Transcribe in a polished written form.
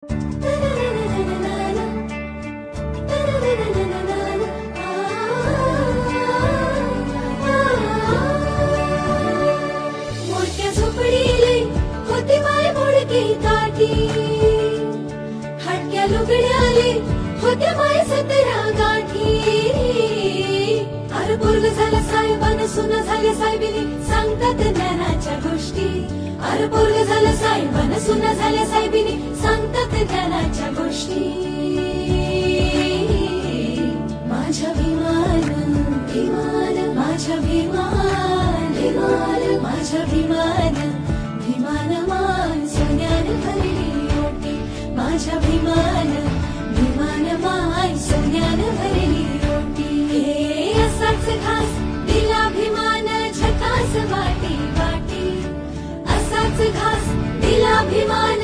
मोठ्या झोपडीले होती माय मोडकी काठी, हटक्या लुगड्याले होत्या माय 17 गाठी. अरे पोरग झालं साहेबान सुना झाल्या साहेबिनी सांगतात ज्ञानाच्या गोष्टी. अरे पोरग झालं साहेबान सुना झाल्या साहेबिनी सांगतात ज्ञानाच्या गोष्टी. माझ्या भीमान भीमान माझ्या भीमान भीमान माझ्या भीमान भीमान मान सोन्याने भरली ओटी. माझ्या भीमान भीमान मान सोन्याने भरली ओटी. असाच घास दिला भीमान झकास वाटी वाटी. असाच घास दिला भीमान